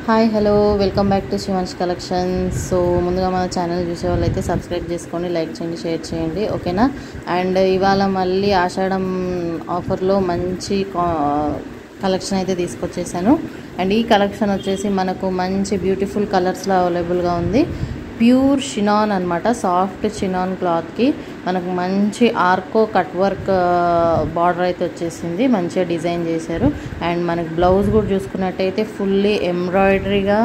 Hi hello welcome back to Shivansh collections. So ముందుగా మన channel చూసే వాళ్ళైతే సబ్స్క్రైబ్ చేసుకోండి, లైక్ చేయండి, షేర్ చేయండి, ఓకేనా. అండ్ ఇవాళ మళ్ళీ ఆషాఢం ఆఫర్లో మంచి కలెక్షన్ అయితే తీసుకొచ్చేసాను. అండ్ ఈ కలెక్షన్ వచ్చేసి మనకు మంచి బ్యూటిఫుల్ కలర్స్లో అవైలబుల్గా ఉంది. ప్యూర్ షినాన్ అనమాట, సాఫ్ట్ షినాన్ క్లాత్కి మనకు మంచి ఆర్కో కట్ వర్క్ బార్డర్ అయితే వచ్చేసింది, మంచిగా డిజైన్ చేశారు. అండ్ మనకు బ్లౌజ్ కూడా చూసుకున్నట్టయితే ఫుల్లీ ఎంబ్రాయిడరీగా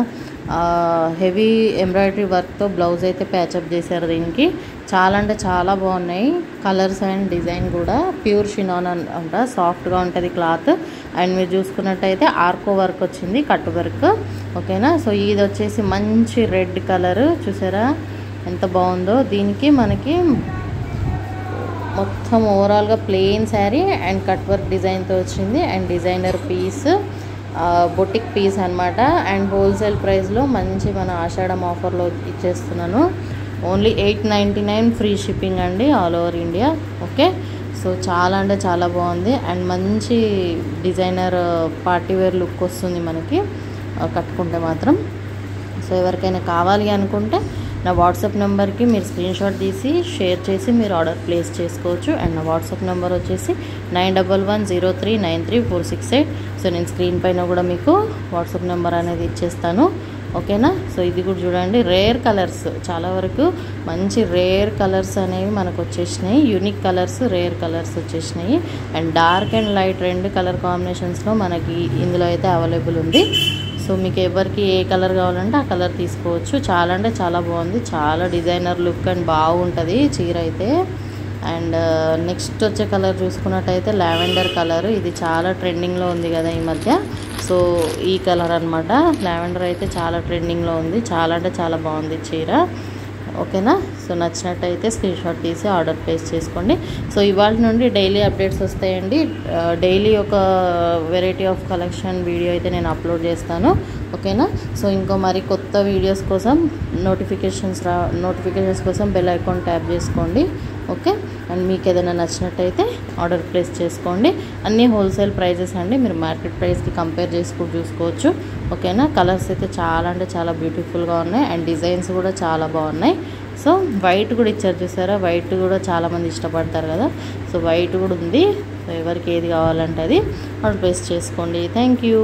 హెవీ ఎంబ్రాయిడరీ వర్క్తో బ్లౌజ్ అయితే ప్యాచప్ చేశారు. దీనికి చాలా అంటే చాలా బాగున్నాయి కలర్స్ అండ్ డిజైన్ కూడా. ప్యూర్ షినాన్ అంట, సాఫ్ట్గా ఉంటుంది క్లాత్. అండ్ మీరు చూసుకున్నట్టయితే ఆర్కో వర్క్ వచ్చింది, కట్ వర్క్, ఓకేనా. సో ఇది వచ్చేసి మంచి రెడ్ కలర్, చూసారా ఎంత బాగుందో. దీనికి మనకి మొత్తం ఓవరాల్గా plain sari and cut work డిజైన్తో వచ్చింది. And designer piece, boutique piece అనమాట. అండ్ హోల్సేల్ ప్రైస్లో మంచి మన ఆషాఢం ఆఫర్లో ఇచ్చేస్తున్నాను. ఓన్లీ 899 ఫ్రీ షిప్పింగ్ అండి, all over India, okay. So చాలా అంటే చాలా బాగుంది. అండ్ మంచి డిజైనర్ పార్టీవేర్ లుక్ వస్తుంది మనకి కట్టుకుంటే మాత్రం. సో ఎవరికైనా కావాలి అనుకుంటే నా వాట్సాప్ నెంబర్కి మీరు స్క్రీన్ షాట్ తీసి షేర్ చేసి మీరు ఆర్డర్ ప్లేస్ చేసుకోవచ్చు. అండ్ నా వాట్సాప్ నెంబర్ వచ్చేసి 9110393468. సో నేను స్క్రీన్ పైన కూడా మీకు వాట్సాప్ నెంబర్ అనేది ఇచ్చేస్తాను, ఓకేనా. సో ఇది కూడా చూడండి, రేర్ కలర్స్, చాలా వరకు మంచి రేర్ కలర్స్ అనేవి మనకు వచ్చేసినాయి. యూనిక్ కలర్స్, రేర్ కలర్స్ వచ్చేసినాయి. అండ్ డార్క్ అండ్ లైట్ రెండు కలర్ కాంబినేషన్స్లో మనకి ఇందులో అయితే అవైలబుల్ ఉంది. సో మీకు ఎవరికి ఏ కలర్ కావాలంటే ఆ కలర్ తీసుకోవచ్చు. చాలా అంటే చాలా బాగుంది, చాలా డిజైనర్ లుక్ అండ్ బాగుంటుంది చీర అయితే. అండ్ నెక్స్ట్ వచ్చే కలర్ చూసుకున్నట్టయితే లావెండర్ కలర్, ఇది చాలా ట్రెండింగ్లో ఉంది కదా ఈ మధ్య. సో ఈ కలర్ అనమాట, లావెండర్ అయితే చాలా ట్రెండింగ్లో ఉంది, చాలా అంటే చాలా బాగుంది చీర, ఓకేనా. సో నచ్చినట్టయితే స్క్రీన్ షాట్ తీసి ఆర్డర్ ప్లేస్ చేసుకోండి. సో ఇవాళ నుండి డైలీ అప్డేట్స్ వస్తాయండి. డైలీ ఒక వెరైటీ ఆఫ్ కలెక్షన్ వీడియో అయితే నేను అప్లోడ్ చేస్తాను, ఓకేనా. సో ఇంకో మరి కొత్త వీడియోస్ కోసం నోటిఫికేషన్స్ కోసం బెల్ ఐకాన్ ట్యాప్ చేసుకోండి, ఓకే. అండ్ మీకు ఏదైనా నచ్చినట్టయితే ఆర్డర్ ప్లేస్ చేసుకోండి. అన్నీ హోల్సేల్ ప్రైజెస్ అండి, మీరు మార్కెట్ ప్రైస్కి కంపేర్ చేసుకుని చూసుకోవచ్చు, ఓకేనా. కలర్స్ అయితే చాలా అంటే చాలా బ్యూటిఫుల్గా ఉన్నాయి. అండ్ డిజైన్స్ కూడా చాలా బాగున్నాయి. సో వైట్ కూడా ఇచ్చారు, చూసారా, వైట్ కూడా చాలామంది ఇష్టపడతారు కదా. సో వైట్ కూడా ఉంది. సో ఎవరికి ఏది కావాలంటే అది ఆర్డర్ ప్లేస్ చేసుకోండి. Thank you.